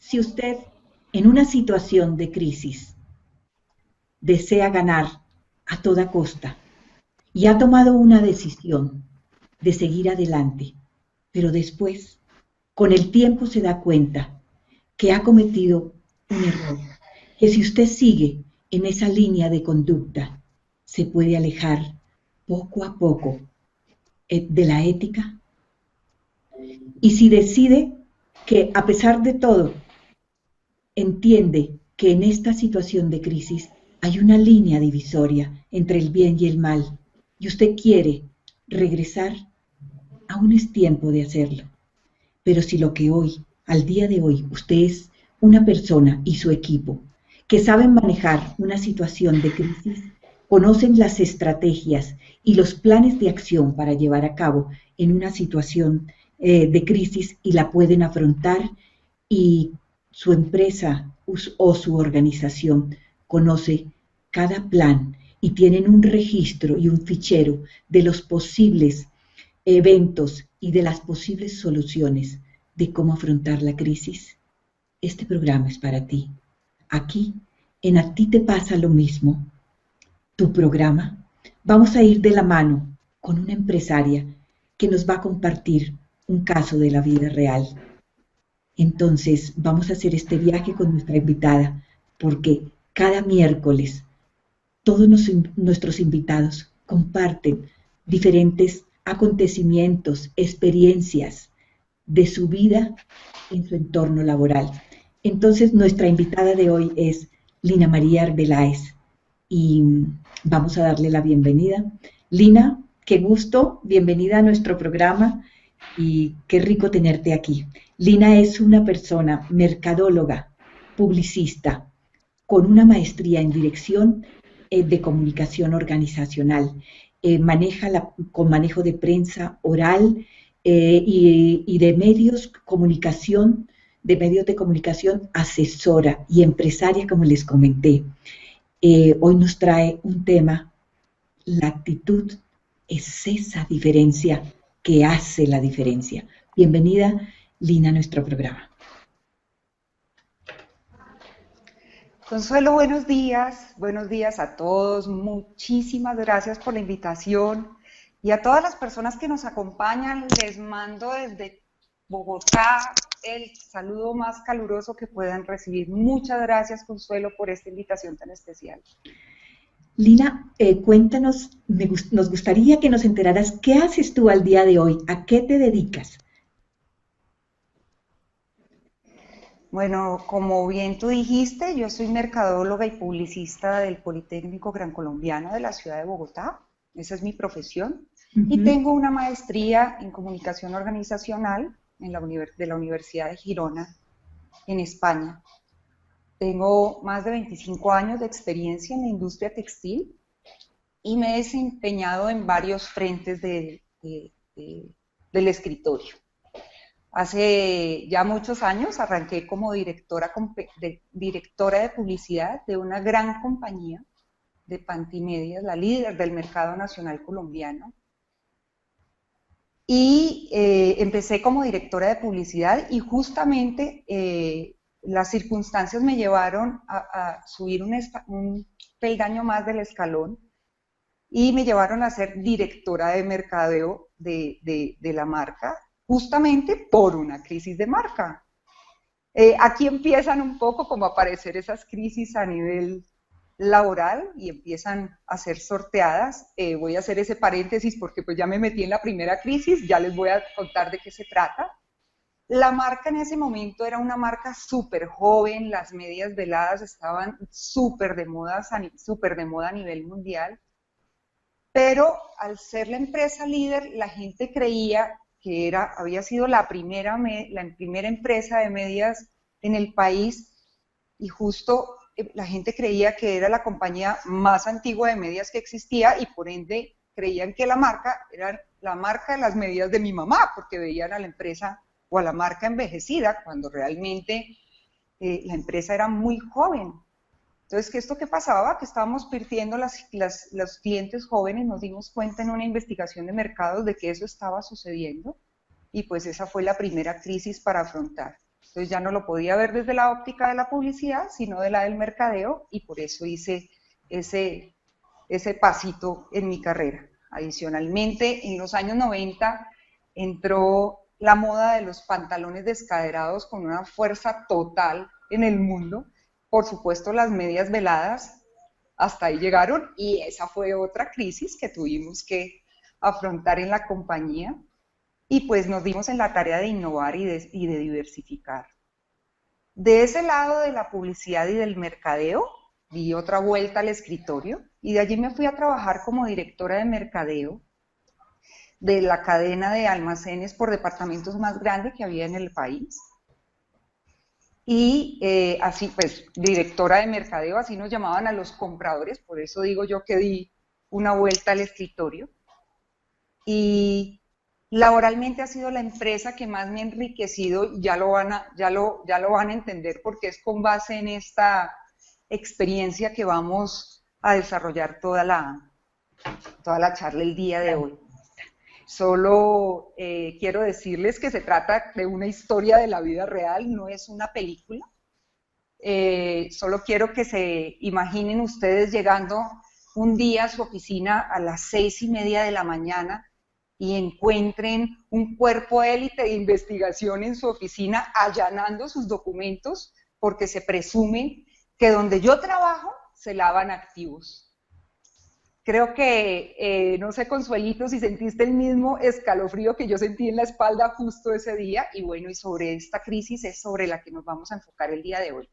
Si usted en una situación de crisis desea ganar a toda costa y ha tomado una decisión de seguir adelante, pero después, con el tiempo se da cuenta que ha cometido un error, que si usted sigue en esa línea de conducta, se puede alejar poco a poco de la ética. Y si decide que a pesar de todo entiende que en esta situación de crisis hay una línea divisoria entre el bien y el mal, y usted quiere regresar, aún es tiempo de hacerlo. Pero si lo que hoy, al día de hoy, usted es una persona y su equipo que saben manejar una situación de crisis, conocen las estrategias y los planes de acción para llevar a cabo en una situación de crisis y la pueden afrontar, y su empresa o su organización conoce cada plan y tienen un registro y un fichero de los posibles eventos y de las posibles soluciones de cómo afrontar la crisis. Este programa es para ti. Aquí, en A Ti Te Pasa Lo Mismo, tu programa, vamos a ir de la mano con una empresaria que nos va a compartir un caso de la vida real. Entonces, vamos a hacer este viaje con nuestra invitada, porque cada miércoles todos nuestros invitados comparten diferentes acontecimientos, experiencias de su vida en su entorno laboral. Entonces, nuestra invitada de hoy es Lina María Arbeláez y vamos a darle la bienvenida. Lina, qué gusto, bienvenida a nuestro programa y qué rico tenerte aquí. Lina es una persona mercadóloga, publicista, con una maestría en dirección de comunicación organizacional. Con manejo de prensa oral y de medios de comunicación, asesora y empresaria, como les comenté. Hoy nos trae un tema: la actitud es esa diferencia que hace la diferencia. Bienvenida, Lina, a nuestro programa. Consuelo, buenos días a todos, muchísimas gracias por la invitación y a todas las personas que nos acompañan les mando desde Bogotá el saludo más caluroso que puedan recibir. Muchas gracias, Consuelo, por esta invitación tan especial. Lina, cuéntanos, nos gustaría que nos enteraras qué haces tú al día de hoy, a qué te dedicas. Bueno, como bien tú dijiste, yo soy mercadóloga y publicista del Politécnico Gran Colombiano de la ciudad de Bogotá. Esa es mi profesión. Y tengo una maestría en comunicación organizacional de la Universidad de Girona, en España. Tengo más de 25 años de experiencia en la industria textil y me he desempeñado en varios frentes del escritorio. Hace ya muchos años arranqué como directora de publicidad de una gran compañía de pantimedias, la líder del mercado nacional colombiano. Y empecé como directora de publicidad y justamente las circunstancias me llevaron a subir un peldaño más del escalón y me llevaron a ser directora de mercadeo de la marca, justamente por una crisis de marca. Aquí empiezan un poco como a aparecer esas crisis a nivel laboral y empiezan a ser sorteadas. Voy a hacer ese paréntesis porque pues ya me metí en la primera crisis, ya les voy a contar de qué se trata. La marca en ese momento era una marca súper joven, las medias veladas estaban súper de moda a nivel mundial, pero al ser la empresa líder, la gente creía que había sido la primera empresa de medias en el país y justo la gente creía que era la compañía más antigua de medias que existía y por ende creían que la marca era la marca de las medias de mi mamá, porque veían a la empresa o a la marca envejecida cuando realmente la empresa era muy joven. Entonces, ¿qué pasaba? Que estábamos perdiendo los clientes jóvenes, nos dimos cuenta en una investigación de mercados de que eso estaba sucediendo y pues esa fue la primera crisis para afrontar. Entonces ya no lo podía ver desde la óptica de la publicidad, sino de la del mercadeo, y por eso hice ese pasito en mi carrera. Adicionalmente, en los años 90 entró la moda de los pantalones descaderados con una fuerza total en el mundo. Por supuesto, las medias veladas hasta ahí llegaron, y esa fue otra crisis que tuvimos que afrontar en la compañía, y pues nos dimos en la tarea de innovar y de diversificar. De ese lado de la publicidad y del mercadeo, di otra vuelta al escritorio, y de allí me fui a trabajar como directora de mercadeo de la cadena de almacenes por departamentos más grande que había en el país. Y así pues, directora de mercadeo, así nos llamaban a los compradores, por eso digo yo que di una vuelta al escritorio. Y laboralmente ha sido la empresa que más me ha enriquecido, y ya lo van a entender, porque es con base en esta experiencia que vamos a desarrollar toda la charla el día de hoy. Solo quiero decirles que se trata de una historia de la vida real, no es una película. Solo quiero que se imaginen ustedes llegando un día a su oficina a las 6:30 de la mañana y encuentren un cuerpo élite de investigación en su oficina allanando sus documentos, porque se presume que donde yo trabajo se lavan activos. Creo que, no sé, Consuelito, si sentiste el mismo escalofrío que yo sentí en la espalda justo ese día, y bueno, y sobre esta crisis es sobre la que nos vamos a enfocar el día de hoy.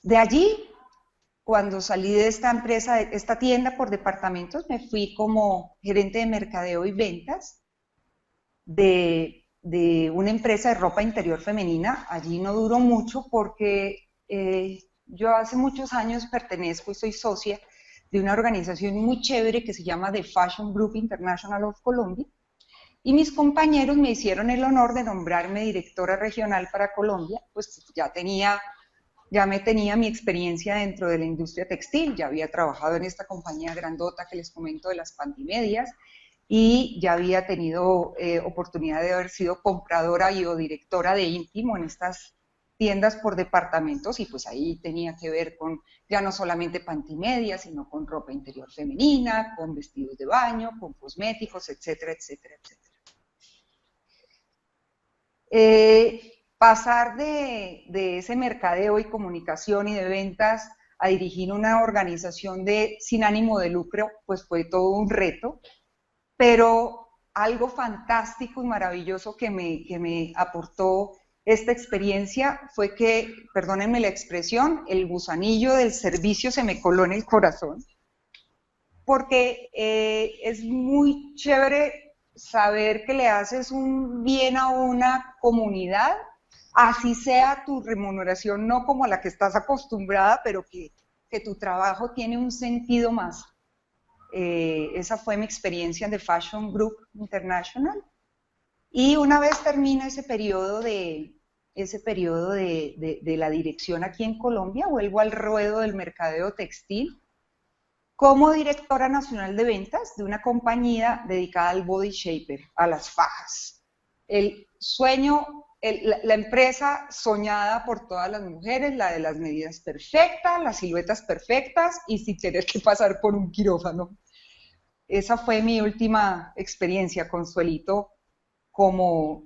De allí, cuando salí de esta empresa, de esta tienda por departamentos, me fui como gerente de mercadeo y ventas de una empresa de ropa interior femenina. Allí no duró mucho porque yo hace muchos años pertenezco y soy socia de una organización muy chévere que se llama The Fashion Group International of Colombia, y mis compañeros me hicieron el honor de nombrarme directora regional para Colombia. Pues ya me tenía mi experiencia dentro de la industria textil, ya había trabajado en esta compañía grandota que les comento de las pantimedias, y ya había tenido oportunidad de haber sido compradora y o directora de íntimo en estas tiendas por departamentos, y pues ahí tenía que ver con ya no solamente pantimedias, sino con ropa interior femenina, con vestidos de baño, con cosméticos, etcétera, etcétera, etcétera. Pasar de ese mercadeo y comunicación y de ventas a dirigir una organización sin ánimo de lucro, pues fue todo un reto, pero algo fantástico y maravilloso que me aportó esta experiencia fue que, perdónenme la expresión, el gusanillo del servicio se me coló en el corazón, porque es muy chévere saber que le haces un bien a una comunidad, así sea tu remuneración no como a la que estás acostumbrada, pero que tu trabajo tiene un sentido más. Esa fue mi experiencia en The Fashion Group International. Y una vez termina ese periodo de la dirección aquí en Colombia, vuelvo al ruedo del mercadeo textil como directora nacional de ventas de una compañía dedicada al body shaper, a las fajas. El sueño, la empresa soñada por todas las mujeres, la de las medidas perfectas, las siluetas perfectas y sin tener que pasar por un quirófano. Esa fue mi última experiencia, Consuelito, como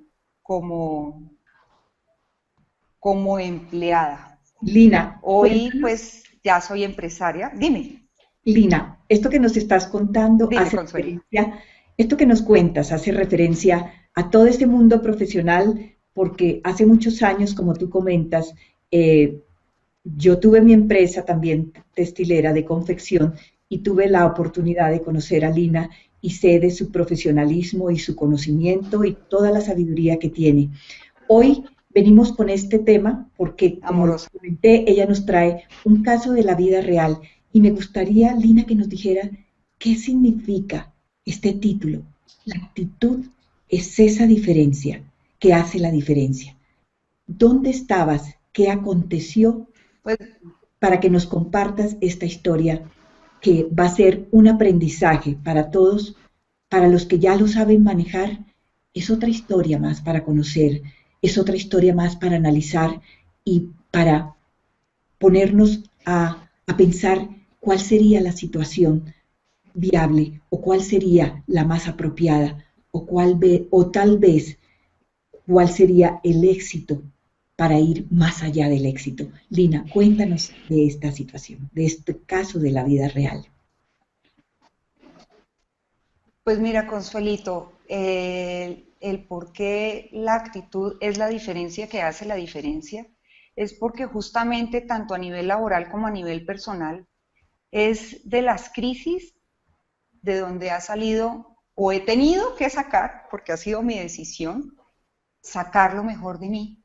empleada. Lina, hoy pues ya soy empresaria. Dime. Lina, esto que nos estás contando Dime, hace referencia, esto que nos cuentas hace referencia a todo este mundo profesional, porque hace muchos años, como tú comentas, yo tuve mi empresa también textilera de confección y tuve la oportunidad de conocer a Lina y sé de su profesionalismo y su conocimiento y toda la sabiduría que tiene. Hoy venimos con este tema porque, como comenté, ella nos trae un caso de la vida real y me gustaría, Lina, que nos dijera qué significa este título. La actitud es esa diferencia que hace la diferencia. ¿Dónde estabas? ¿Qué aconteció? Pues, para que nos compartas esta historia que va a ser un aprendizaje para todos, para los que ya lo saben manejar, es otra historia más para conocer es otra historia más para analizar y para ponernos a pensar cuál sería la situación viable o cuál sería la más apropiada o tal vez cuál sería el éxito para ir más allá del éxito. Lina, cuéntanos de esta situación, de este caso de la vida real. Pues mira, Consuelito, el por qué la actitud es la diferencia que hace la diferencia es porque justamente tanto a nivel laboral como a nivel personal es de las crisis de donde ha salido o he tenido que sacar, porque ha sido mi decisión, sacar lo mejor de mí.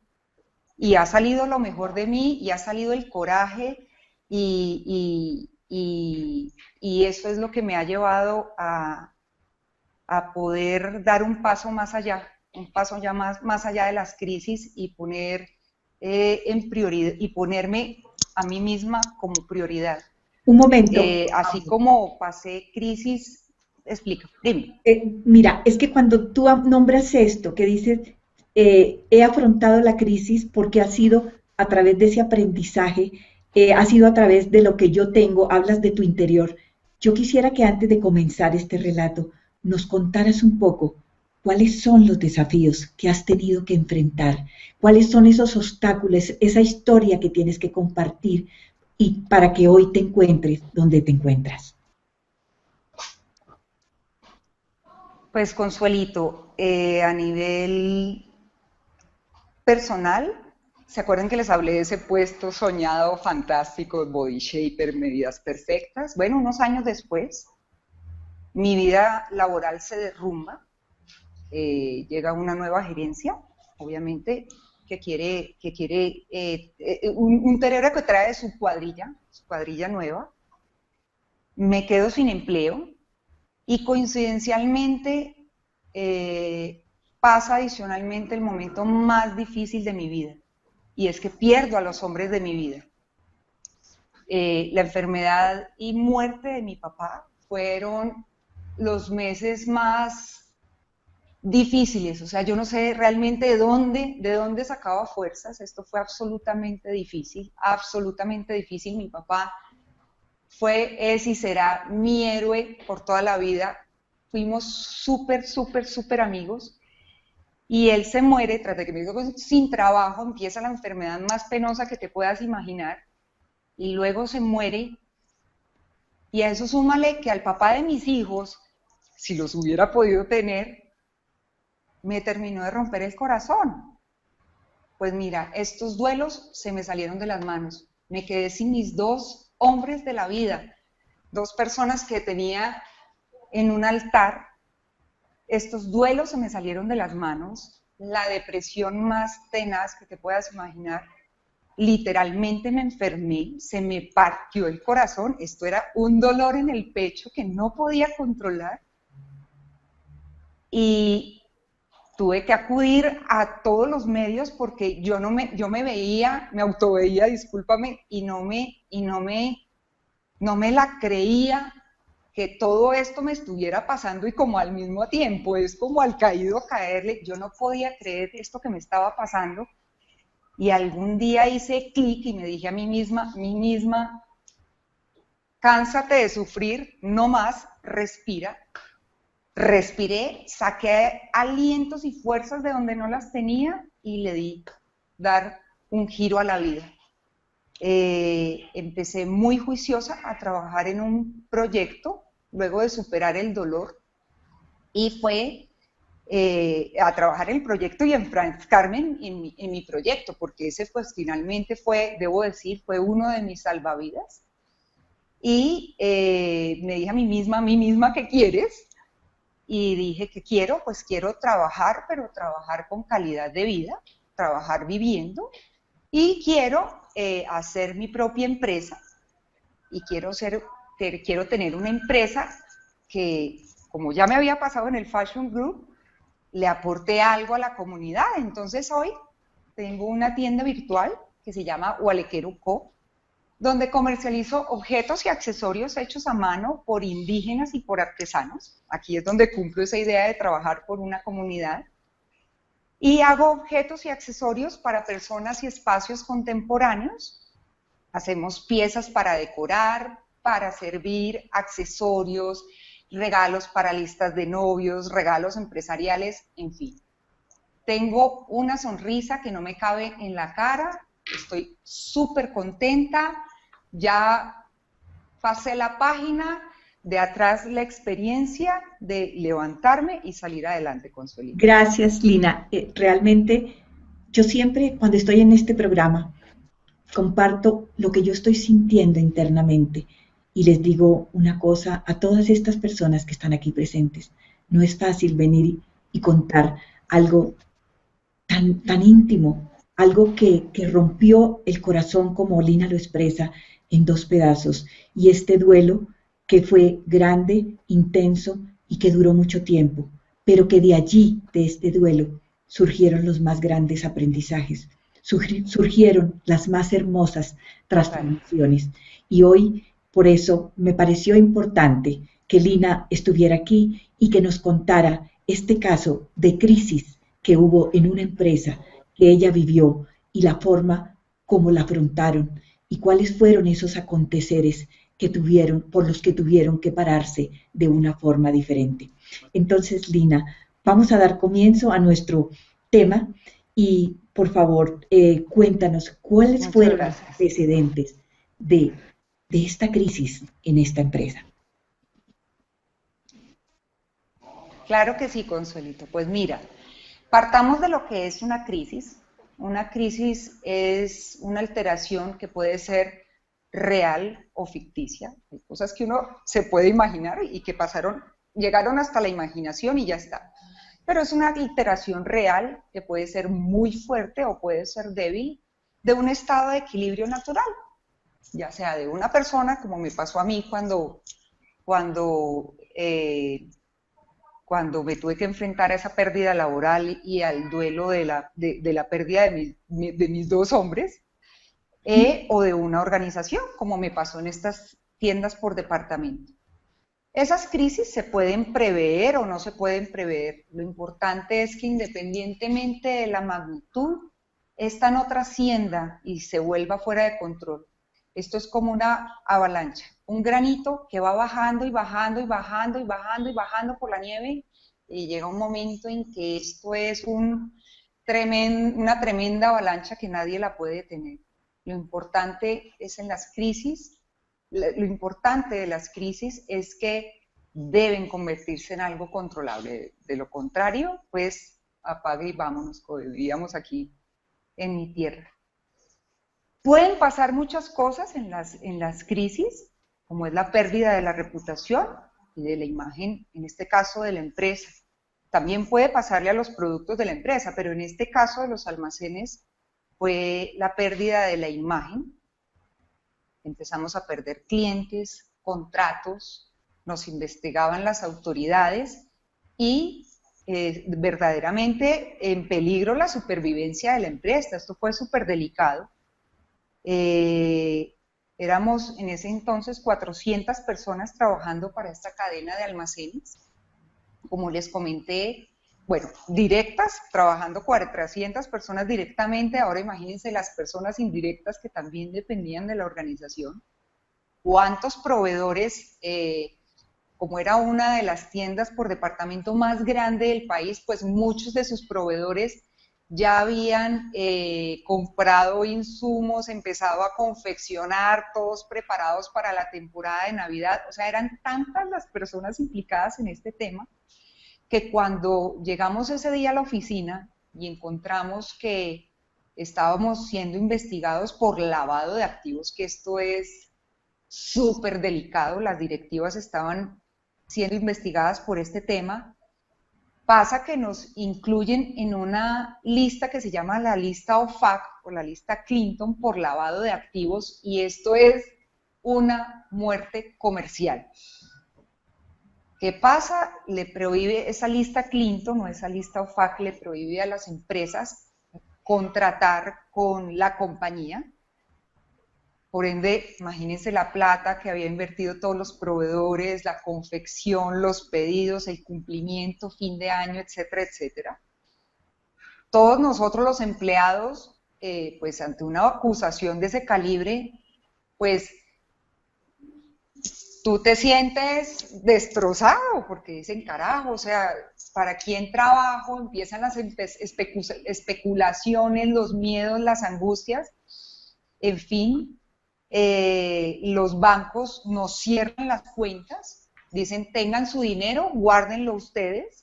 Y ha salido lo mejor de mí y ha salido el coraje y eso es lo que me ha llevado a poder dar un paso más allá, un paso ya más allá de las crisis y poner en prioridad y ponerme a mí misma como prioridad. Un momento. Así como pasé crisis, explica, dime. Mira, es que cuando tú nombras esto, que dices, he afrontado la crisis porque ha sido a través de ese aprendizaje, ha sido a través de lo que yo tengo, hablas de tu interior. Yo quisiera que antes de comenzar este relato nos contaras un poco cuáles son los desafíos que has tenido que enfrentar, cuáles son esos obstáculos, esa historia que tienes que compartir y para que hoy te encuentres donde te encuentras. Pues Consuelito, a nivel personal, ¿se acuerdan que les hablé de ese puesto soñado, fantástico, body shaper, medidas perfectas? Bueno, unos años después, mi vida laboral se derrumba, llega una nueva gerencia, obviamente, que quiere un terreno que trae su cuadrilla nueva, me quedo sin empleo y coincidencialmente pasa adicionalmente el momento más difícil de mi vida y es que pierdo a los hombres de mi vida. La enfermedad y muerte de mi papá fueron los meses más difíciles, o sea, yo no sé realmente de dónde sacaba fuerzas, esto fue absolutamente difícil, mi papá fue, es y será mi héroe por toda la vida, fuimos súper amigos, y él se muere, tras de que me quedo sin trabajo, empieza la enfermedad más penosa que te puedas imaginar, y luego se muere, y a eso súmale que al papá de mis hijos, si los hubiera podido tener, me terminó de romper el corazón. Pues mira, estos duelos se me salieron de las manos. Me quedé sin mis dos hombres de la vida, dos personas que tenía en un altar. Estos duelos se me salieron de las manos. La depresión más tenaz que te puedas imaginar. Literalmente me enfermé, se me partió el corazón. Esto era un dolor en el pecho que no podía controlar. Y tuve que acudir a todos los medios porque yo me veía, me autoveía, discúlpame, y no me la creía que todo esto me estuviera pasando y como al mismo tiempo, es como al caído caerle, yo no podía creer esto que me estaba pasando y algún día hice clic y me dije a mí misma, cánsate de sufrir, no más, respira. Respiré, saqué alientos y fuerzas de donde no las tenía y le di dar un giro a la vida. Empecé muy juiciosa a trabajar en un proyecto, luego de superar el dolor, y fue a trabajar en el proyecto y enfrascarme en mi proyecto, porque ese pues finalmente fue, debo decir, fue uno de mis salvavidas. Y me dije a mí misma, ¿qué quieres? Y dije que pues quiero trabajar, pero trabajar con calidad de vida, trabajar viviendo, y quiero hacer mi propia empresa, y quiero tener una empresa que, como ya me había pasado en el Fashion Group, le aporte algo a la comunidad. Entonces hoy tengo una tienda virtual que se llama Walequero Co., donde comercializo objetos y accesorios hechos a mano por indígenas y por artesanos. Aquí es donde cumplo esa idea de trabajar por una comunidad. Y hago objetos y accesorios para personas y espacios contemporáneos. Hacemos piezas para decorar, para servir, accesorios, regalos para listas de novios, regalos empresariales, en fin. Tengo una sonrisa que no me cabe en la cara, estoy súper contenta, ya pasé la página, de atrás la experiencia de levantarme y salir adelante, Consuelito. Gracias, Lina. Realmente yo siempre cuando estoy en este programa comparto lo que yo estoy sintiendo internamente y les digo una cosa a todas estas personas que están aquí presentes. No es fácil venir y contar algo tan íntimo, algo que rompió el corazón, como Lina lo expresa, en dos pedazos. Y este duelo que fue grande, intenso y que duró mucho tiempo, pero que de allí, de este duelo, surgieron los más grandes aprendizajes, surgieron las más hermosas transformaciones. Y hoy, por eso, me pareció importante que Lina estuviera aquí y que nos contara este caso de crisis que hubo en una empresa que ella vivió y la forma como la afrontaron y cuáles fueron esos aconteceres que tuvieron, por los que tuvieron que pararse de una forma diferente. Entonces, Lina, vamos a dar comienzo a nuestro tema y, por favor, cuéntanos cuáles fueron los antecedentes de esta crisis en esta empresa. Claro que sí, Consuelito. Pues mira, partamos de lo que es una crisis. Una crisis es una alteración que puede ser real o ficticia. Hay cosas que uno se puede imaginar y que llegaron hasta la imaginación y ya está. Pero es una alteración real que puede ser muy fuerte o puede ser débil de un estado de equilibrio natural, ya sea de una persona, como me pasó a mí cuando me tuve que enfrentar a esa pérdida laboral y al duelo de la pérdida de mis dos hombres, o de una organización, como me pasó en estas tiendas por departamento. Esas crisis se pueden prever o no se pueden prever. Lo importante es que independientemente de la magnitud, esta no trascienda y se vuelva fuera de control. Esto es como una avalancha, un granito que va bajando y bajando y bajando y bajando y bajando por la nieve, y llega un momento en que esto es una tremenda avalancha que nadie la puede detener. Lo importante es en las crisis, lo importante de las crisis es que deben convertirse en algo controlable. De lo contrario, pues apague y vámonos, como vivíamos aquí en mi tierra. Pueden pasar muchas cosas en las crisis, como es la pérdida de la reputación y de la imagen, en este caso de la empresa. También puede pasarle a los productos de la empresa, pero en este caso de los almacenes fue la pérdida de la imagen. Empezamos a perder clientes, contratos, nos investigaban las autoridades y verdaderamente en peligro la supervivencia de la empresa. Esto fue súper delicado. Éramos en ese entonces 400 personas trabajando para esta cadena de almacenes. Como les comenté, bueno, directas, trabajando 400 personas directamente, ahora imagínense las personas indirectas que también dependían de la organización. ¿Cuántos proveedores, como era una de las tiendas por departamento más grande del país, pues muchos de sus proveedores ya habían comprado insumos, empezado a confeccionar, todos preparados para la temporada de Navidad? O sea, eran tantas las personas implicadas en este tema, que cuando llegamos ese día a la oficina y encontramos que estábamos siendo investigados por lavado de activos, que esto es súper delicado, las directivas estaban siendo investigadas por este tema, pasa que nos incluyen en una lista que se llama la lista OFAC o la lista Clinton por lavado de activos, y esto es una muerte comercial. ¿Qué pasa? Le prohíbe esa lista Clinton o esa lista OFAC, le prohíbe a las empresas contratar con la compañía. Por ende, imagínense la plata que había invertido todos los proveedores, la confección, los pedidos, el cumplimiento, fin de año, etcétera, etcétera. todos nosotros los empleados, pues ante una acusación de ese calibre, pues tú te sientes destrozado porque dicen, carajo, o sea, ¿para quién trabajo? Empiezan las especulaciones, los miedos, las angustias, en fin, los bancos nos cierran las cuentas, dicen, tengan su dinero, guárdenlo ustedes.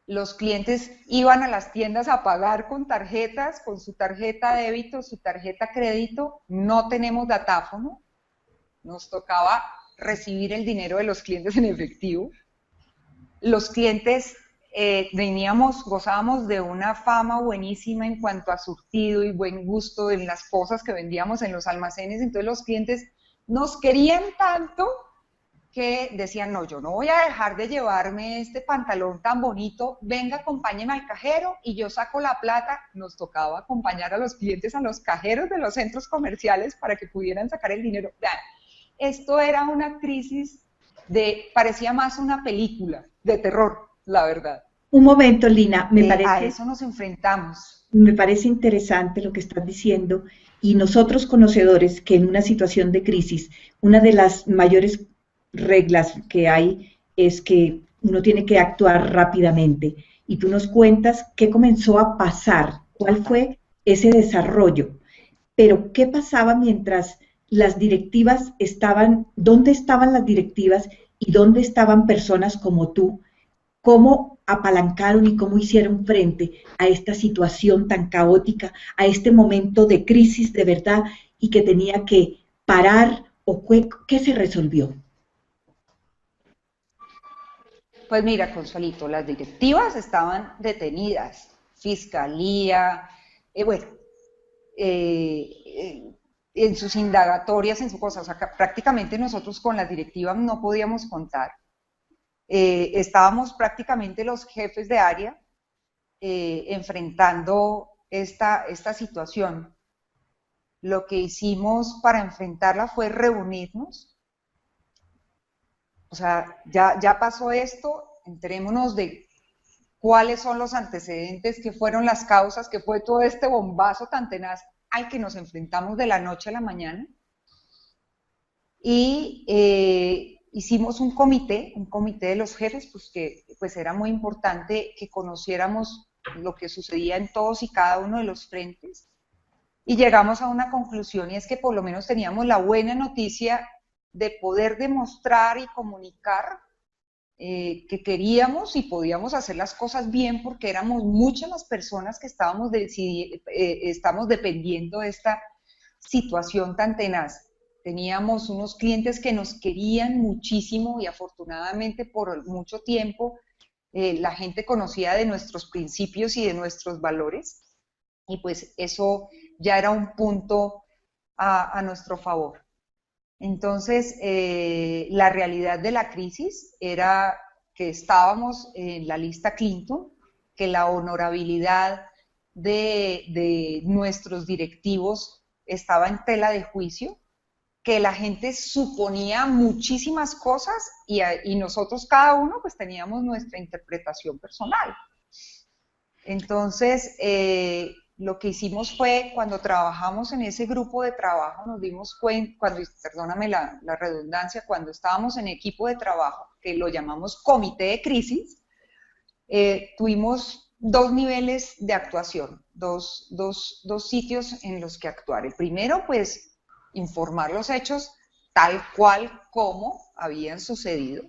Los clientes iban a las tiendas a pagar con tarjetas, con su tarjeta débito, su tarjeta crédito, no tenemos datáfono, nos tocaba recibir el dinero de los clientes en efectivo. Los clientes gozábamos de una fama buenísima en cuanto a surtido y buen gusto en las cosas que vendíamos en los almacenes, entonces los clientes nos querían tanto que decían, no, yo no voy a dejar de llevarme este pantalón tan bonito, venga, acompáñeme al cajero y yo saco la plata. Nos tocaba acompañar a los clientes a los cajeros de los centros comerciales para que pudieran sacar el dinero. Vean, esto era una crisis parecía más una película de terror, la verdad. Un momento, Lina, a eso nos enfrentamos. Me parece interesante lo que estás diciendo, y nosotros conocedores que en una situación de crisis, una de las mayores reglas que hay es que uno tiene que actuar rápidamente, y tú nos cuentas qué comenzó a pasar, cuál fue ese desarrollo, pero qué pasaba mientras las directivas estaban, dónde estaban las directivas y dónde estaban personas como tú, cómo apalancaron y cómo hicieron frente a esta situación tan caótica, a este momento de crisis de verdad y que tenía que parar, o qué se resolvió. Pues mira, Consuelito, las directivas estaban detenidas, fiscalía, en sus indagatorias, en sus cosas, o sea, prácticamente nosotros con las directivas no podíamos contar. Estábamos prácticamente los jefes de área enfrentando esta situación. Lo que hicimos para enfrentarla fue reunirnos. O sea, ya pasó esto, enterémonos de cuáles son los antecedentes, qué fueron las causas, qué fue todo este bombazo tan tenaz al que nos enfrentamos de la noche a la mañana. Y hicimos un comité de los jefes, pues que pues era muy importante que conociéramos lo que sucedía en todos y cada uno de los frentes. Y llegamos a una conclusión, y es que por lo menos teníamos la buena noticia de poder demostrar y comunicar que queríamos y podíamos hacer las cosas bien, porque éramos muchas las personas que estamos dependiendo de esta situación tan tenaz. Teníamos unos clientes que nos querían muchísimo y afortunadamente por mucho tiempo la gente conocía de nuestros principios y de nuestros valores, y pues eso ya era un punto a nuestro favor. Entonces, la realidad de la crisis era que estábamos en la lista Clinton, que la honorabilidad de nuestros directivos estaba en tela de juicio, que la gente suponía muchísimas cosas y nosotros cada uno pues teníamos nuestra interpretación personal. Entonces, lo que hicimos fue, cuando trabajamos en ese grupo de trabajo, nos dimos cuenta, perdóname la redundancia, cuando estábamos en equipo de trabajo, que lo llamamos comité de crisis, tuvimos dos niveles de actuación, dos sitios en los que actuar. El primero, pues, informar los hechos tal cual como habían sucedido,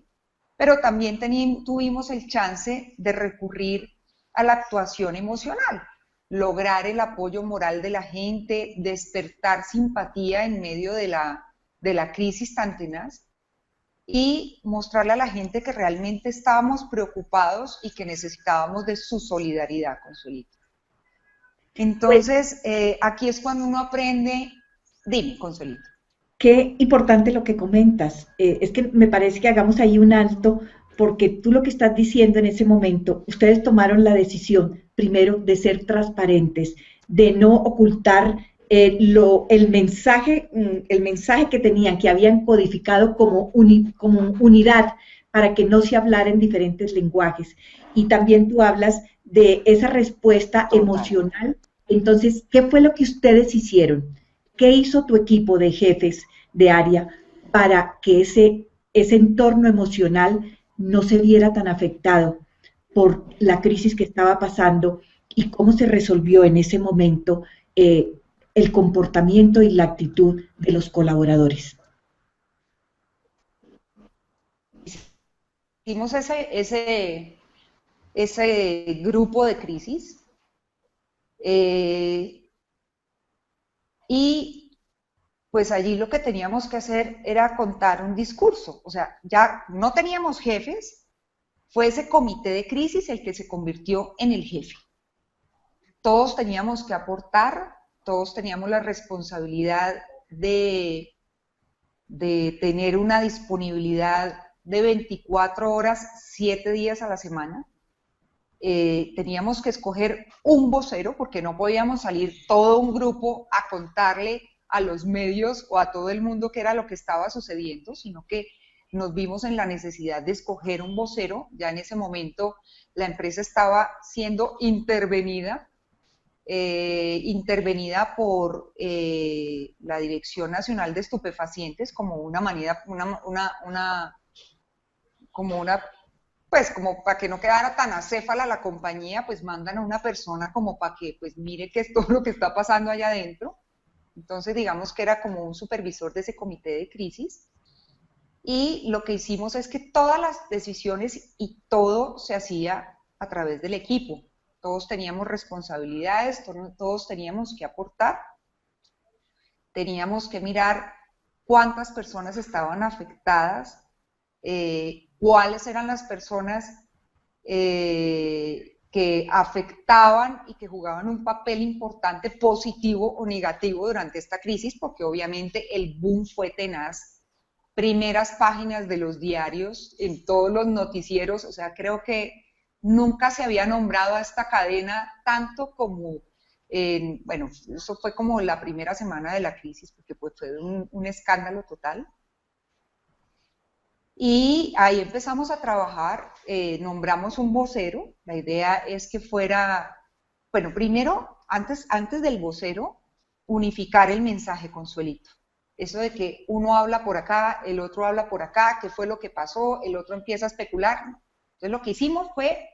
pero también tuvimos el chance de recurrir a la actuación emocional, lograr el apoyo moral de la gente, despertar simpatía en medio de la crisis tan tenaz y mostrarle a la gente que realmente estábamos preocupados y que necesitábamos de su solidaridad, Consuelito. Entonces, aquí es cuando uno aprende. Dime, Consuelito. Qué importante lo que comentas. Es que me parece que hagamos ahí un alto, porque tú lo que estás diciendo en ese momento, ustedes tomaron la decisión, primero, de ser transparentes, de no ocultar el mensaje que tenían, que habían codificado como unidad, para que no se hablara en diferentes lenguajes. Y también tú hablas de esa respuesta Total. emocional. Entonces, ¿qué fue lo que ustedes hicieron? ¿Qué hizo tu equipo de jefes de área para que ese entorno emocional no se viera tan afectado por la crisis que estaba pasando y cómo se resolvió en ese momento el comportamiento y la actitud de los colaboradores? Hicimos ese grupo de crisis y pues allí lo que teníamos que hacer era contar un discurso, o sea, ya no teníamos jefes, fue ese comité de crisis el que se convirtió en el jefe. Todos teníamos que aportar, todos teníamos la responsabilidad de tener una disponibilidad de 24 horas, 7 días a la semana. Teníamos que escoger un vocero porque no podíamos salir todo un grupo a contarle a los medios o a todo el mundo qué era lo que estaba sucediendo, sino que nos vimos en la necesidad de escoger un vocero. Ya en ese momento la empresa estaba siendo intervenida por la Dirección Nacional de Estupefacientes como una manera, pues como para que no quedara tan acéfala la compañía, pues mandan a una persona como para que pues mire qué es todo lo que está pasando allá adentro. Entonces digamos que era como un supervisor de ese comité de crisis. Y lo que hicimos es que todas las decisiones y todo se hacía a través del equipo. Todos teníamos responsabilidades, todos teníamos que aportar, teníamos que mirar cuántas personas estaban afectadas, cuáles eran las personas que afectaban y que jugaban un papel importante, positivo o negativo durante esta crisis, porque obviamente el boom fue tenaz. Primeras páginas de los diarios, en todos los noticieros, o sea, creo que nunca se había nombrado a esta cadena tanto como, bueno, eso fue como la primera semana de la crisis, porque pues fue un escándalo total. Y ahí empezamos a trabajar, nombramos un vocero, la idea es que fuera, bueno, primero, antes del vocero, unificar el mensaje, Consuelito. Eso de que uno habla por acá, el otro habla por acá, qué fue lo que pasó, el otro empieza a especular. Entonces lo que hicimos fue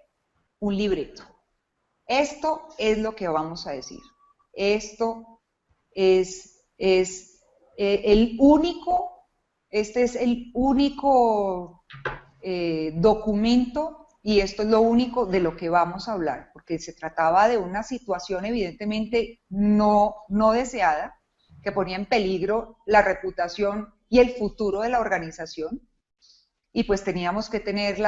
un libreto. Esto es lo que vamos a decir. Esto es el único, este es el único documento y esto es lo único de lo que vamos a hablar, porque se trataba de una situación evidentemente no deseada, que ponía en peligro la reputación y el futuro de la organización, y pues teníamos que tener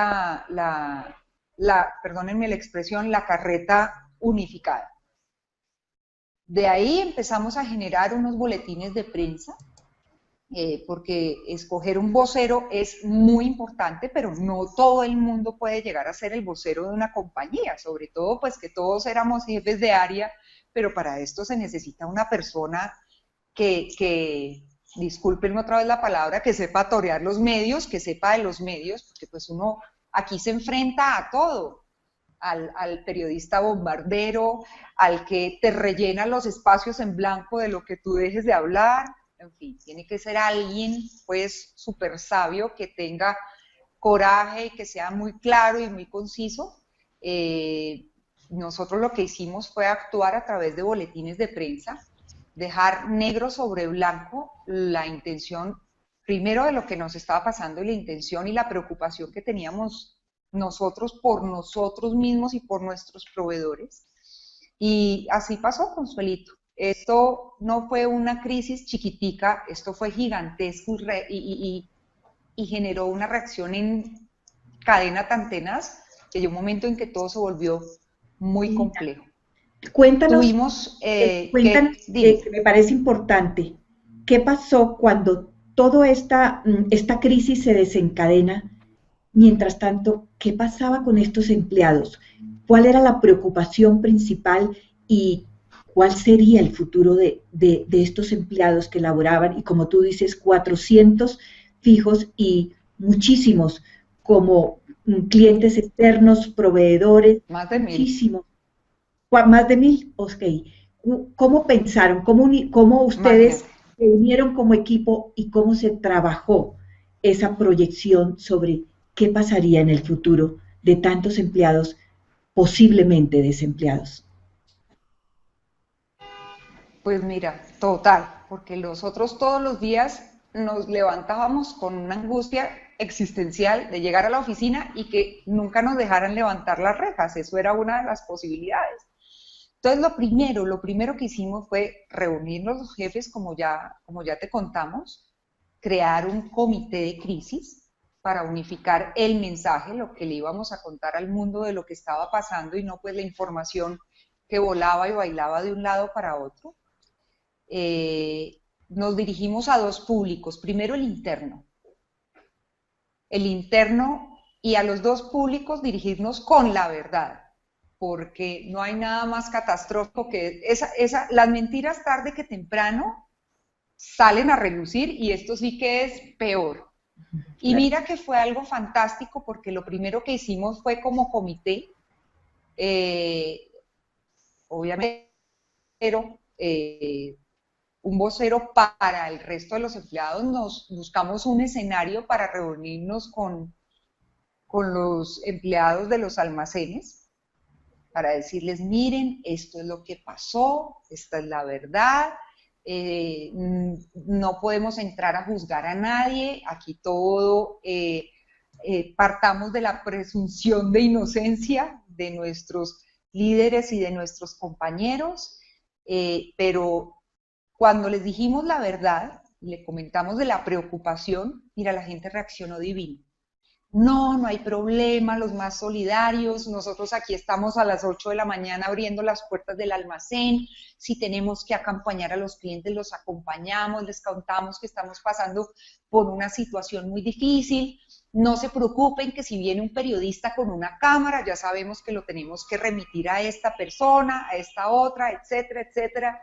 perdónenme la expresión, la carreta unificada. De ahí empezamos a generar unos boletines de prensa, porque escoger un vocero es muy importante, pero no todo el mundo puede llegar a ser el vocero de una compañía, sobre todo pues que todos éramos jefes de área, pero para esto se necesita una persona que discúlpenme otra vez la palabra, que sepa torear los medios, que sepa de los medios, porque pues uno aquí se enfrenta a todo, al periodista bombardero, al que te rellena los espacios en blanco de lo que tú dejes de hablar, en fin, tiene que ser alguien pues súper sabio, que tenga coraje y que sea muy claro y muy conciso. Nosotros lo que hicimos fue actuar a través de boletines de prensa, dejar negro sobre blanco la intención, primero de lo que nos estaba pasando y la intención y la preocupación que teníamos nosotros por nosotros mismos y por nuestros proveedores. Y así pasó, Consuelito. Esto no fue una crisis chiquitica, esto fue gigantesco y generó una reacción en cadena tan tenaz que llegó un momento en que todo se volvió muy complejo. Cuéntanos, Tuvimos, que me parece importante, ¿qué pasó cuando toda esta crisis se desencadena? Mientras tanto, ¿qué pasaba con estos empleados? ¿Cuál era la preocupación principal y cuál sería el futuro de estos empleados que laboraban? Y como tú dices, 400 fijos y muchísimos como clientes externos, proveedores, Más de 1000. muchísimo. Más de 1000, ok. ¿Cómo pensaron? ¿Cómo ustedes Imagínate. se unieron como equipo y cómo se trabajó esa proyección sobre qué pasaría en el futuro de tantos empleados posiblemente desempleados? Pues mira, total, porque nosotros todos los días nos levantábamos con una angustia existencial de llegar a la oficina y que nunca nos dejaran levantar las rejas. Eso era una de las posibilidades. Entonces, lo primero que hicimos fue reunirnos los jefes, como ya te contamos, crear un comité de crisis para unificar el mensaje, lo que le íbamos a contar al mundo de lo que estaba pasando y no pues la información que volaba y bailaba de un lado para otro. Nos dirigimos a dos públicos. Primero el interno y a los dos públicos dirigirnos con la verdad, porque no hay nada más catastrófico que las mentiras tarde que temprano salen a relucir y esto sí que es peor. Y Claro. mira que fue algo fantástico porque lo primero que hicimos fue como comité, eh, obviamente, pero, un vocero para el resto de los empleados, nos buscamos un escenario para reunirnos con los empleados de los almacenes, para decirles, miren, esto es lo que pasó, esta es la verdad, no podemos entrar a juzgar a nadie, aquí todo, partamos de la presunción de inocencia de nuestros líderes y de nuestros compañeros, pero cuando les dijimos la verdad, le comentamos de la preocupación, mira, la gente reaccionó divino. No, no hay problema, los más solidarios, nosotros aquí estamos a las 8 de la mañana abriendo las puertas del almacén, si tenemos que acompañar a los clientes, los acompañamos, les contamos que estamos pasando por una situación muy difícil, no se preocupen que si viene un periodista con una cámara, ya sabemos que lo tenemos que remitir a esta persona, a esta otra, etcétera, etcétera.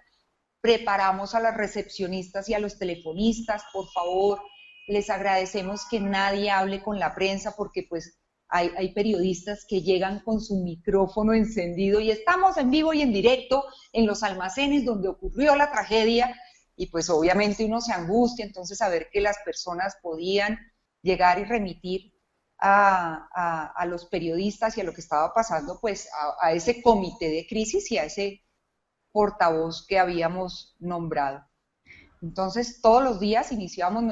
Preparamos a las recepcionistas y a los telefonistas, por favor, les agradecemos que nadie hable con la prensa porque pues hay periodistas que llegan con su micrófono encendido y estamos en vivo y en directo en los almacenes donde ocurrió la tragedia y pues obviamente uno se angustia, entonces saber que las personas podían llegar y remitir a los periodistas y a lo que estaba pasando pues a ese comité de crisis y a ese portavoz que habíamos nombrado. Entonces, todos los días iniciamos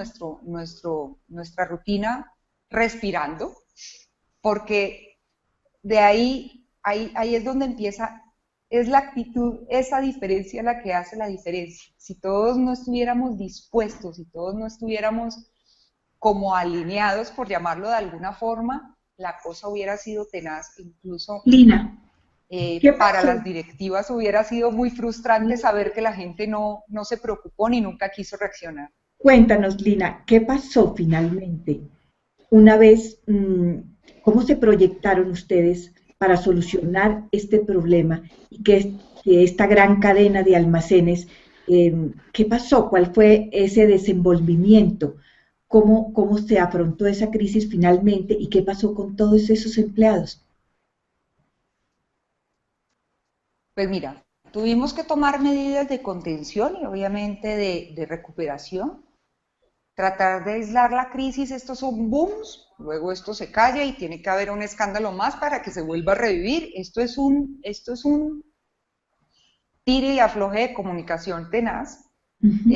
nuestra rutina respirando, porque de ahí es donde empieza, es la actitud, esa diferencia la que hace la diferencia. Si todos no estuviéramos dispuestos, si todos no estuviéramos como alineados, por llamarlo de alguna forma, la cosa hubiera sido tenaz, incluso Lina, ¿qué para pasó? las directivas hubiera sido muy frustrante saber que la gente no se preocupó ni nunca quiso reaccionar. Cuéntanos, Lina, ¿qué pasó finalmente? Una vez, ¿cómo se proyectaron ustedes para solucionar este problema y que esta gran cadena de almacenes, qué pasó? ¿Cuál fue ese desenvolvimiento? ¿Cómo se afrontó esa crisis finalmente y qué pasó con todos esos empleados? Pues mira, tuvimos que tomar medidas de contención y obviamente de recuperación, tratar de aislar la crisis, estos son booms, luego esto se calla y tiene que haber un escándalo más para que se vuelva a revivir. Esto es un tire y afloje de comunicación tenaz. Ujú.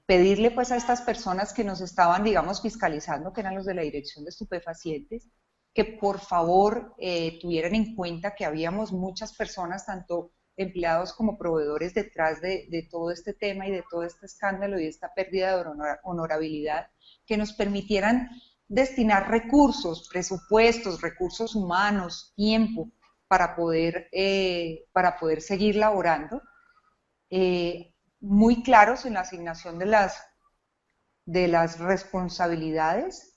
Pedirle pues a estas personas que nos estaban, digamos, fiscalizando, que eran los de la Dirección de Estupefacientes, que por favor tuvieran en cuenta que habíamos muchas personas, tanto empleados como proveedores, detrás de todo este tema y de todo este escándalo y esta pérdida de honorabilidad, que nos permitieran destinar recursos, presupuestos, recursos humanos, tiempo, para poder seguir laborando. Muy claros en la asignación de las responsabilidades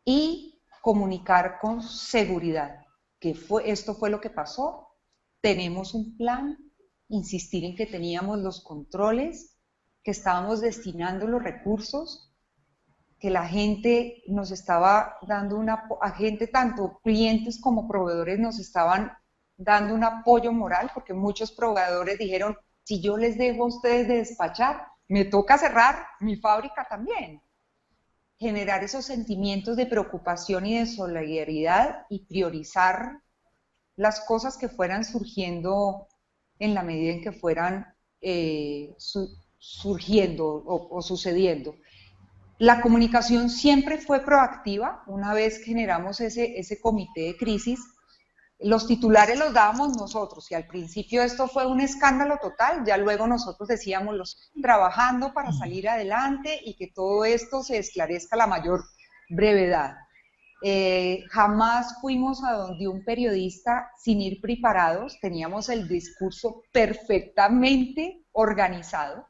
y comunicar con seguridad que esto fue lo que pasó, tenemos un plan, insistir en que teníamos los controles, que estábamos destinando los recursos, que la gente nos estaba dando a gente, tanto clientes como proveedores, nos estaban dando un apoyo moral, porque muchos proveedores dijeron, si yo les dejo a ustedes de despachar, me toca cerrar mi fábrica también. Generar esos sentimientos de preocupación y de solidaridad y priorizar las cosas que fueran surgiendo en la medida en que fueran surgiendo o sucediendo. La comunicación siempre fue proactiva. Una vez generamos ese comité de crisis, los titulares los dábamos nosotros, y al principio esto fue un escándalo total, ya luego nosotros decíamos, los trabajando para salir adelante y que todo esto se esclarezca a la mayor brevedad. Jamás fuimos a donde un periodista sin ir preparados, teníamos el discurso perfectamente organizado,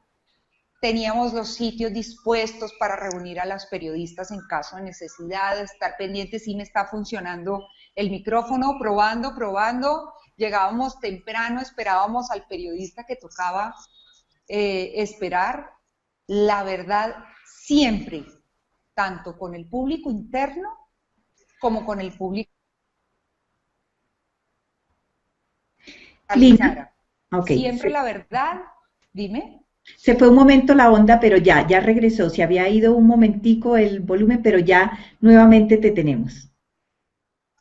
teníamos los sitios dispuestos para reunir a los periodistas en caso de necesidad, estar pendientes si me está funcionando el micrófono, probando, llegábamos temprano, esperábamos al periodista que tocaba esperar. La verdad, siempre, tanto con el público interno como con el público. Lina, okay, Siempre la verdad, dime. Se fue un momento la onda, pero ya regresó. Se había ido un momentico el volumen, pero ya nuevamente te tenemos.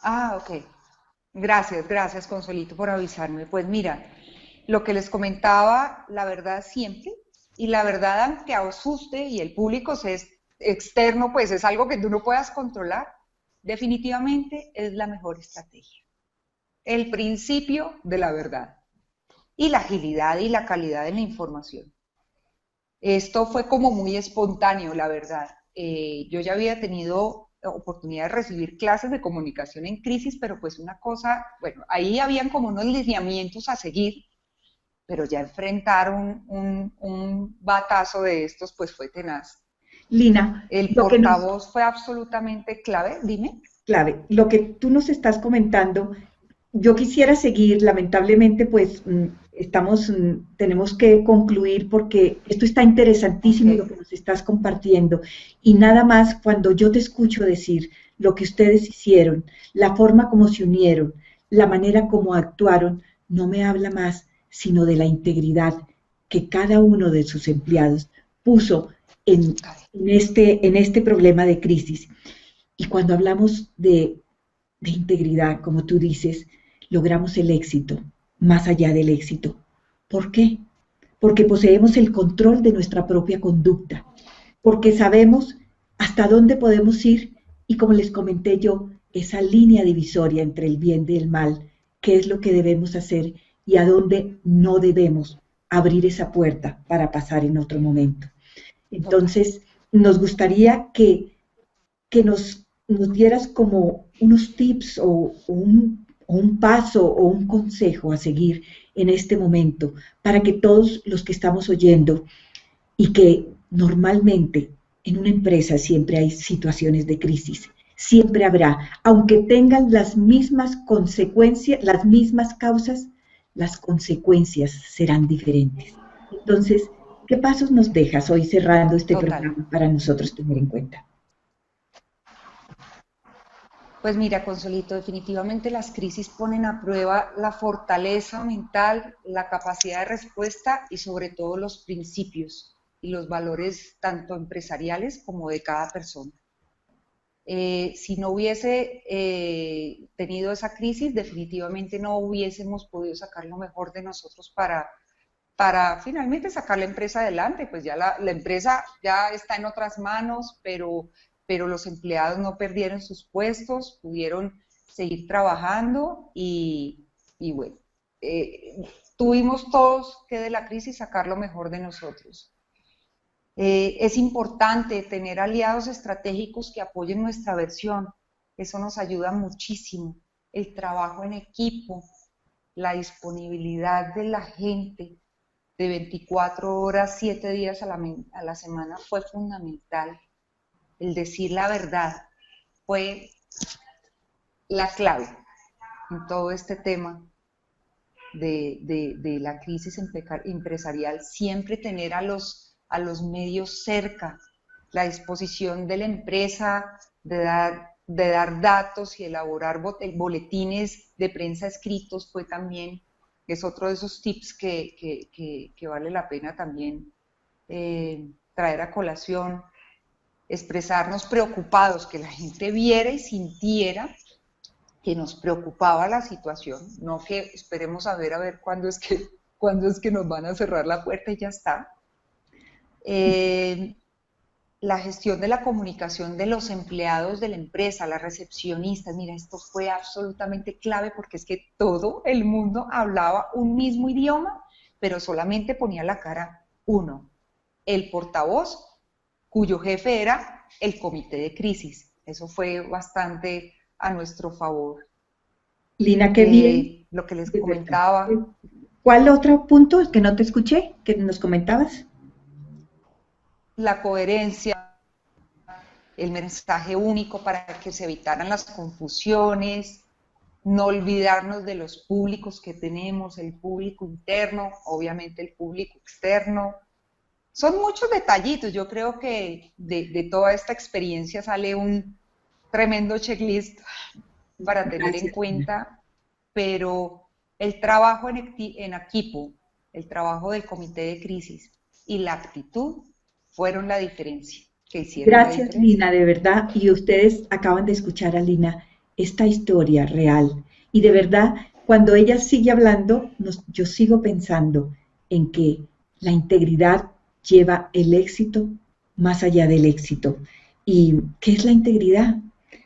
Ah, ok. Gracias, Consuelito, por avisarme. Pues mira, lo que les comentaba, la verdad siempre, y la verdad, aunque asuste y el público es externo, pues es algo que tú no puedas controlar, definitivamente es la mejor estrategia. El principio de la verdad y la agilidad y la calidad de la información. Esto fue como muy espontáneo, la verdad. Yo ya había tenido oportunidad de recibir clases de comunicación en crisis, pero pues una cosa, bueno, ahí habían como unos lineamientos a seguir, pero ya enfrentar un batazo de estos, pues fue tenaz. Lina, El portavoz fue absolutamente clave, dime. Clave, lo que tú nos estás comentando, yo quisiera seguir, lamentablemente, pues tenemos que concluir porque esto está interesantísimo lo que nos estás compartiendo. Y nada más cuando yo te escucho decir lo que ustedes hicieron, la forma como se unieron, la manera como actuaron, no me habla más sino de la integridad que cada uno de sus empleados puso en este problema de crisis. Y cuando hablamos de integridad, como tú dices, logramos el éxito, más allá del éxito. ¿Por qué? Porque poseemos el control de nuestra propia conducta, porque sabemos hasta dónde podemos ir y, como les comenté yo, esa línea divisoria entre el bien y el mal, qué es lo que debemos hacer y a dónde no debemos abrir esa puerta para pasar en otro momento. Entonces, nos gustaría que nos dieras como unos tips o un paso o un consejo a seguir en este momento para que todos los que estamos oyendo y que normalmente en una empresa siempre hay situaciones de crisis, siempre habrá, aunque tengan las mismas consecuencias, las mismas causas, las consecuencias serán diferentes. Entonces, ¿qué pasos nos dejas hoy cerrando este programa para nosotros tener en cuenta? Pues mira, Consolito, definitivamente las crisis ponen a prueba la fortaleza mental, la capacidad de respuesta y sobre todo los principios y los valores tanto empresariales como de cada persona. Si no hubiese tenido esa crisis, definitivamente no hubiésemos podido sacar lo mejor de nosotros para finalmente sacar la empresa adelante. Pues ya la empresa ya está en otras manos, pero los empleados no perdieron sus puestos, pudieron seguir trabajando y bueno, tuvimos todos que de la crisis sacar lo mejor de nosotros. Es importante tener aliados estratégicos que apoyen nuestra versión, eso nos ayuda muchísimo. El trabajo en equipo, la disponibilidad de la gente de 24 horas, 7 días a la semana fue fundamental. El decir la verdad fue la clave en todo este tema de la crisis empresarial. Siempre tener a los medios cerca, la disposición de la empresa de dar datos y elaborar boletines de prensa escritos fue también, es otro de esos tips que vale la pena también traer a colación, expresarnos preocupados, que la gente viera y sintiera que nos preocupaba la situación, no que esperemos a ver cuándo es que nos van a cerrar la puerta y ya está. La gestión de la comunicación de los empleados de la empresa, las recepcionistas, mira, esto fue absolutamente clave porque es que todo el mundo hablaba un mismo idioma, pero solamente ponía la cara uno, el portavoz, cuyo jefe era el comité de crisis. Eso fue bastante a nuestro favor. Lina, qué bien, Lo que les de verdad. comentaba, ¿Cuál otro punto que no te escuché, que nos comentabas? la coherencia, el mensaje único para que se evitaran las confusiones, no olvidarnos de los públicos que tenemos, el público interno, obviamente el público externo. Son muchos detallitos, yo creo que de toda esta experiencia sale un tremendo checklist para tener en Gracias, Lina. cuenta, pero el trabajo en equipo, el trabajo del comité de crisis y la actitud fueron la diferencia, que hicieron la Gracias, diferencia. Lina, de verdad. Y ustedes acaban de escuchar a Lina esta historia real. Y de verdad, cuando ella sigue hablando, yo sigo pensando en que la integridad lleva el éxito más allá del éxito. ¿Y qué es la integridad?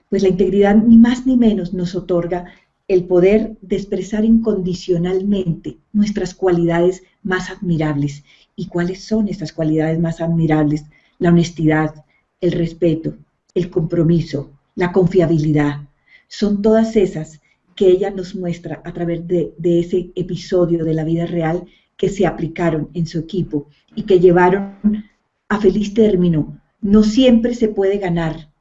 Pues la integridad ni más ni menos nos otorga el poder de expresar incondicionalmente nuestras cualidades más admirables. ¿Y cuáles son estas cualidades más admirables? La honestidad, el respeto, el compromiso, la confiabilidad. Son todas esas que ella nos muestra a través de ese episodio de la vida real que se aplicaron en su equipo y que llevaron a feliz término. No siempre se puede ganar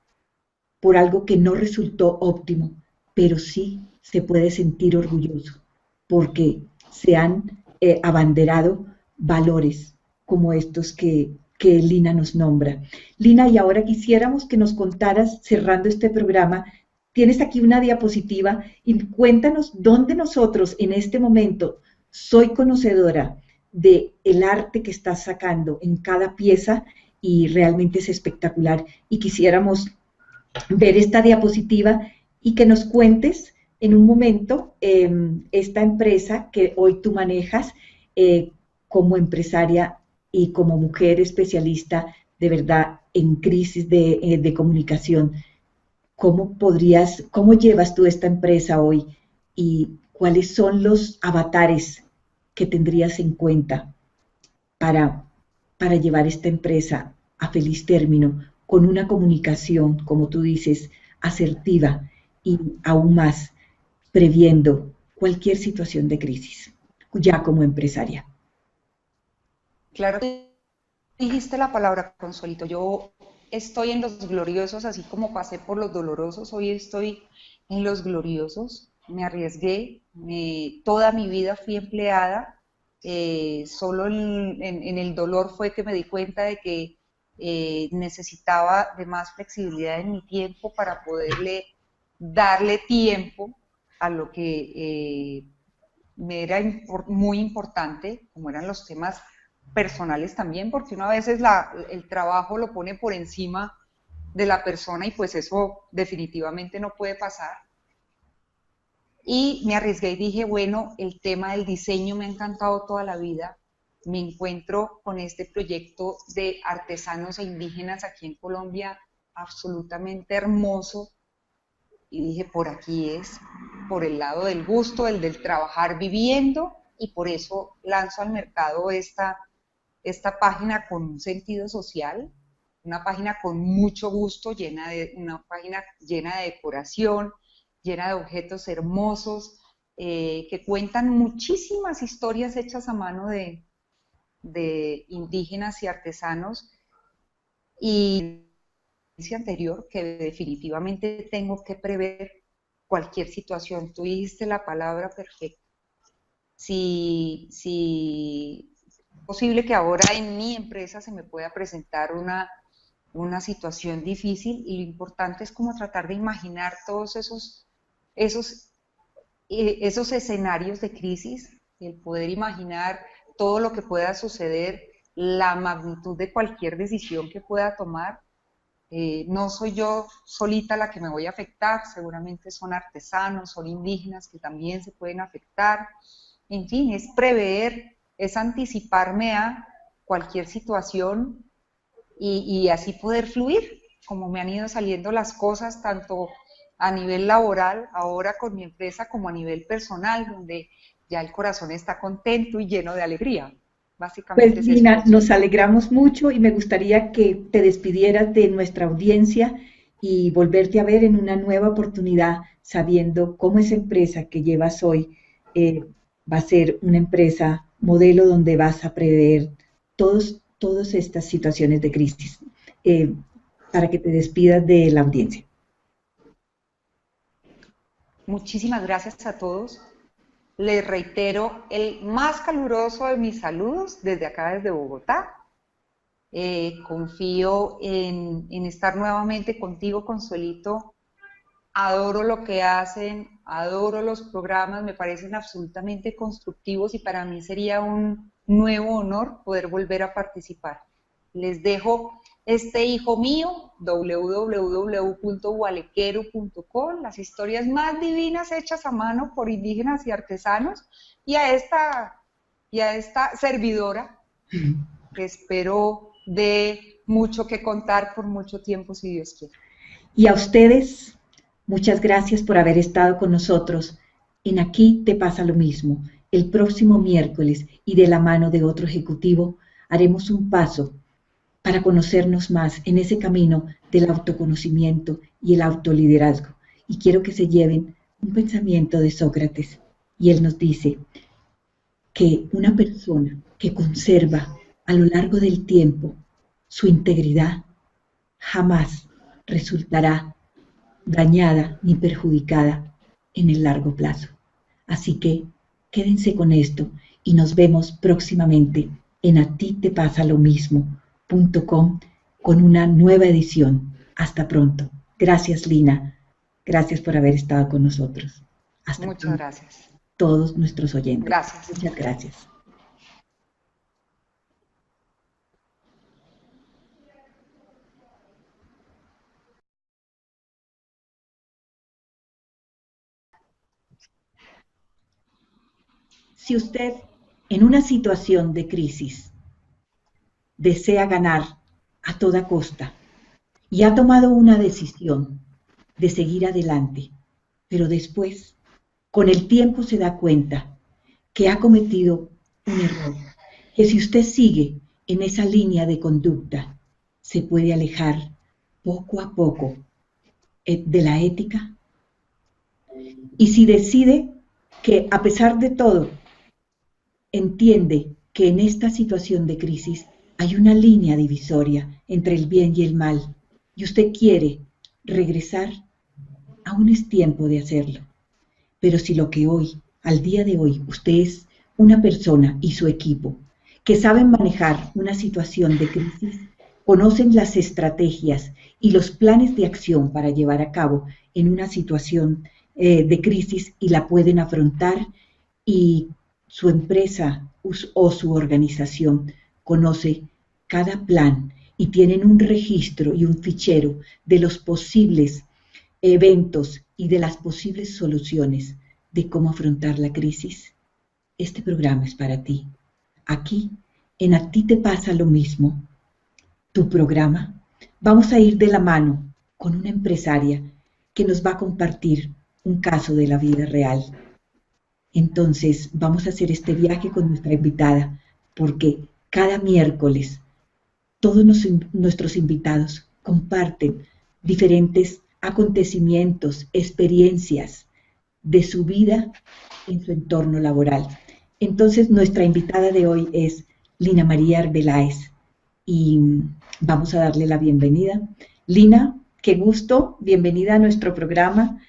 por algo que no resultó óptimo, pero sí se puede sentir orgulloso porque se han abanderado valores como estos que Lina nos nombra. Lina, y ahora quisiéramos que nos contaras, cerrando este programa, tienes aquí una diapositiva y cuéntanos dónde nosotros en este momento soy conocedora de el arte que estás sacando en cada pieza y realmente es espectacular y quisiéramos ver esta diapositiva y que nos cuentes en un momento esta empresa que hoy tú manejas como empresaria y como mujer especialista de verdad en crisis de comunicación. ¿Cómo llevas tú esta empresa hoy y cuáles son los avatares que tendrías en cuenta para, para llevar esta empresa a feliz término con una comunicación, como tú dices, asertiva y aún más previendo cualquier situación de crisis, ya como empresaria? Claro que dijiste la palabra, Consuelito. Yo estoy en los gloriosos, así como pasé por los dolorosos, hoy estoy en los gloriosos. Me arriesgué, toda mi vida fui empleada, solo en el dolor fue que me di cuenta de que necesitaba de más flexibilidad en mi tiempo para poderle darle tiempo a lo que me era muy importante, como eran los temas personales también, porque una vez el trabajo lo pone por encima de la persona y pues eso definitivamente no puede pasar. Y me arriesgué y dije, bueno, el tema del diseño me ha encantado toda la vida. Me encuentro con este proyecto de artesanos e indígenas aquí en Colombia, absolutamente hermoso. Y dije, por aquí es, por el lado del gusto, el del trabajar viviendo, y por eso lanzo al mercado esta página con un sentido social, una página con mucho gusto, una página llena de decoración, llena de objetos hermosos, que cuentan muchísimas historias hechas a mano de indígenas y artesanos. Y anterior que definitivamente tengo que prever cualquier situación. Tú dijiste la palabra perfecta. Si es posible que ahora en mi empresa se me pueda presentar una situación difícil, y lo importante es como tratar de imaginar todos esos escenarios de crisis, el poder imaginar todo lo que pueda suceder, la magnitud de cualquier decisión que pueda tomar. No soy yo solita la que me voy a afectar, seguramente son artesanos, son indígenas que también se pueden afectar. En fin, es prever, es anticiparme a cualquier situación y así poder fluir, como me han ido saliendo las cosas, tanto a nivel laboral, ahora con mi empresa, como a nivel personal, donde ya el corazón está contento y lleno de alegría. Básicamente Pues es eso, Lina, Rocío. nos alegramos mucho y me gustaría que te despidieras de nuestra audiencia y volverte a ver en una nueva oportunidad, sabiendo cómo esa empresa que llevas hoy va a ser una empresa modelo donde vas a prever todas estas situaciones de crisis, eh, para que te despidas de la audiencia. Muchísimas gracias a todos. Les reitero el más caluroso de mis saludos desde acá, desde Bogotá. Confío en estar nuevamente contigo, Consuelito. Adoro lo que hacen, adoro los programas, me parecen absolutamente constructivos y para mí sería un nuevo honor poder volver a participar. Les dejo este hijo mío, www.gualequero.com, las historias más divinas hechas a mano por indígenas y artesanos, y a esta servidora que espero de mucho que contar por mucho tiempo, si Dios quiere. Y a ustedes, muchas gracias por haber estado con nosotros en Aquí te pasa lo mismo. El próximo miércoles y de la mano de otro ejecutivo haremos un paso para conocernos más en ese camino del autoconocimiento y el autoliderazgo. Y quiero que se lleven un pensamiento de Sócrates. Y él nos dice que una persona que conserva a lo largo del tiempo su integridad jamás resultará dañada ni perjudicada en el largo plazo. Así que quédense con esto y nos vemos próximamente en atitepasalomismo.com con una nueva edición. Hasta pronto. Gracias, Lina. Gracias por haber estado con nosotros. Hasta Muchas pronto. gracias. Todos nuestros oyentes. Gracias. Muchas gracias. Si usted en una situación de crisis desea ganar a toda costa y ha tomado una decisión de seguir adelante, pero después, con el tiempo se da cuenta que ha cometido un error, que si usted sigue en esa línea de conducta, se puede alejar poco a poco de la ética. Y si decide que a pesar de todo, entiende que en esta situación de crisis hay una línea divisoria entre el bien y el mal, y usted quiere regresar, aún es tiempo de hacerlo. Pero si lo que hoy, al día de hoy, usted es una persona y su equipo que saben manejar una situación de crisis, conocen las estrategias y los planes de acción para llevar a cabo en una situación de crisis y la pueden afrontar, y su empresa o su organización conoce cada plan y tienen un registro y un fichero de los posibles eventos y de las posibles soluciones de cómo afrontar la crisis, este programa es para ti. Aquí, en A Ti Te Pasa Lo Mismo, tu programa, vamos a ir de la mano con una empresaria que nos va a compartir un caso de la vida real. Entonces, vamos a hacer este viaje con nuestra invitada, porque cada miércoles todos nuestros invitados comparten diferentes acontecimientos, experiencias de su vida en su entorno laboral. Entonces, nuestra invitada de hoy es Lina María Arbeláez y vamos a darle la bienvenida. Lina, qué gusto, bienvenida a nuestro programa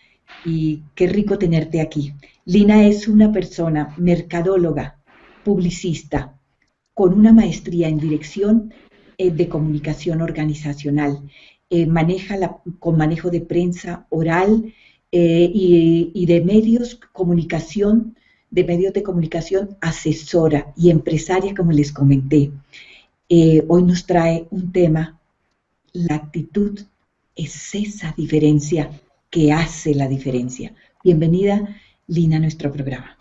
y qué rico tenerte aquí. Lina es una persona mercadóloga, publicista, con una maestría en dirección de comunicación organizacional. Con manejo de prensa oral y de medios de comunicación asesora y empresaria, como les comenté. Hoy nos trae un tema: la actitud es esa diferencia que hace la diferencia. Bienvenida, Lina, a nuestro programa.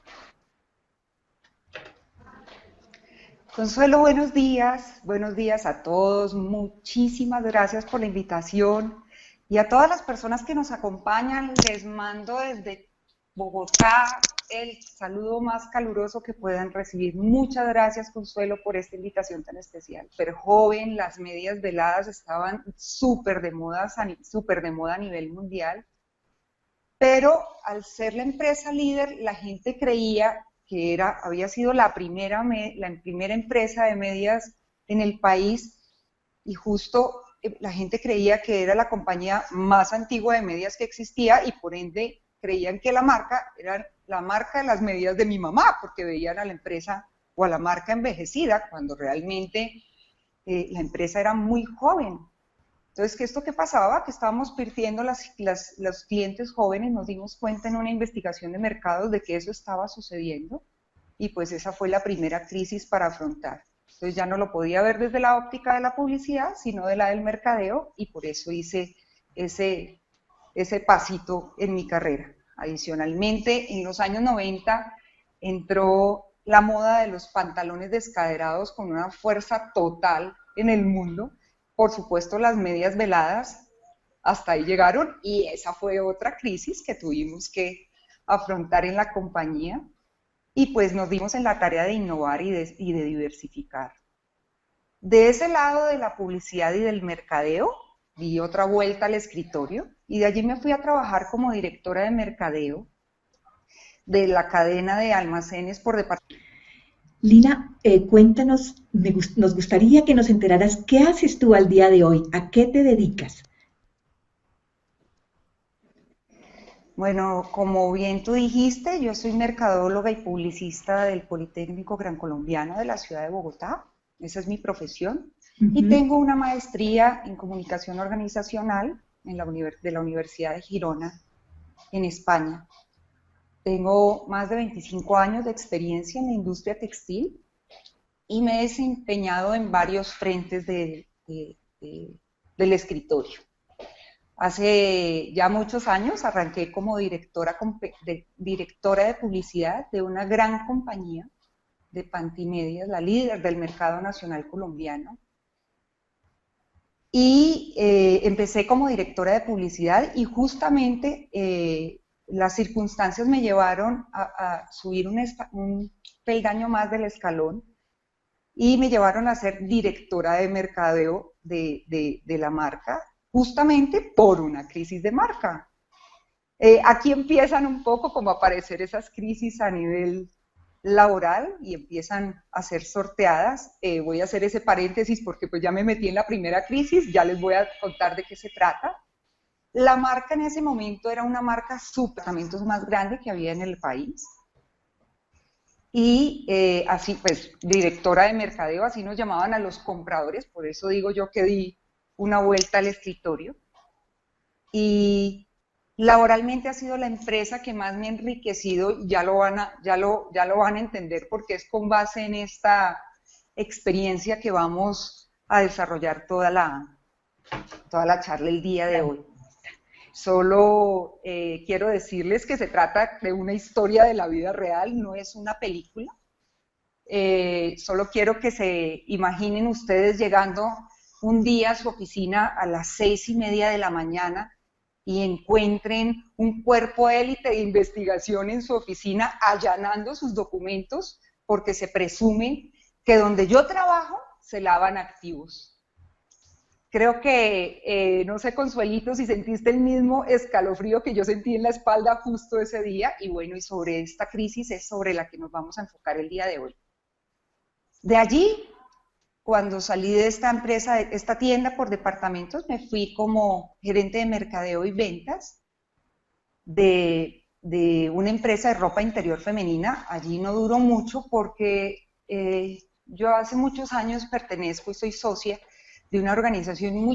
Consuelo, buenos días a todos, muchísimas gracias por la invitación y a todas las personas que nos acompañan, les mando desde Bogotá el saludo más caluroso que puedan recibir. Muchas gracias, Consuelo, por esta invitación tan especial. Pero joven, las medias veladas estaban súper de moda a nivel mundial, pero al ser la empresa líder, la gente creía que había sido la primera empresa de medias en el país, y justo la gente creía que era la compañía más antigua de medias que existía, y por ende creían que la marca era la marca de las medias de mi mamá, porque veían a la empresa o a la marca envejecida, cuando realmente la empresa era muy joven. Entonces, ¿qué pasaba? Que estábamos perdiendo los clientes jóvenes. Nos dimos cuenta en una investigación de mercados de que eso estaba sucediendo, y pues esa fue la primera crisis para afrontar. Entonces ya no lo podía ver desde la óptica de la publicidad, sino de la del mercadeo, y por eso hice ese pasito en mi carrera. Adicionalmente, en los años 90 entró la moda de los pantalones descaderados con una fuerza total en el mundo. Por supuesto, las medias veladas hasta ahí llegaron, y esa fue otra crisis que tuvimos que afrontar en la compañía, y pues nos dimos en la tarea de innovar y de diversificar. De ese lado de la publicidad y del mercadeo, di otra vuelta al escritorio, y de allí me fui a trabajar como directora de mercadeo de la cadena de almacenes por departamento. Lina, cuéntanos, nos gustaría que nos enteraras qué haces tú al día de hoy, a qué te dedicas. Bueno, como bien tú dijiste, yo soy mercadóloga y publicista del Politécnico Gran Colombiano de la ciudad de Bogotá. Esa es mi profesión. Y tengo una maestría en comunicación organizacional de la Universidad de Girona, en España. Tengo más de 25 años de experiencia en la industria textil y me he desempeñado en varios frentes del escritorio. Hace ya muchos años arranqué como directora de publicidad de una gran compañía de pantimedias, la líder del mercado nacional colombiano. Y empecé como directora de publicidad, y justamente las circunstancias me llevaron a subir un peldaño más del escalón, y me llevaron a ser directora de mercadeo de la marca, justamente por una crisis de marca. Aquí empiezan un poco como a aparecer esas crisis a nivel laboral y empiezan a ser sorteadas. Voy a hacer ese paréntesis porque pues ya me metí en la primera crisis, ya les voy a contar de qué se trata. La marca en ese momento era una marca departamentos más grande que había en el país. Y así pues, directora de mercadeo, así nos llamaban a los compradores, por eso digo yo que di una vuelta al escritorio. Y laboralmente ha sido la empresa que más me ha enriquecido, ya lo van a entender, porque es con base en esta experiencia que vamos a desarrollar toda la charla el día de hoy. Solo quiero decirles que se trata de una historia de la vida real, no es una película. Solo quiero que se imaginen ustedes llegando un día a su oficina a las 6:30 de la mañana y encuentren un cuerpo élite de investigación en su oficina allanando sus documentos, porque se presume que donde yo trabajo se lavan activos. Creo que, no sé, Consuelito, si sentiste el mismo escalofrío que yo sentí en la espalda justo ese día. Y bueno, y sobre esta crisis es sobre la que nos vamos a enfocar el día de hoy. De allí, cuando salí de esta empresa, de esta tienda por departamentos, me fui como gerente de mercadeo y ventas de una empresa de ropa interior femenina. Allí no duró mucho porque yo hace muchos años pertenezco y soy socia de una organización muy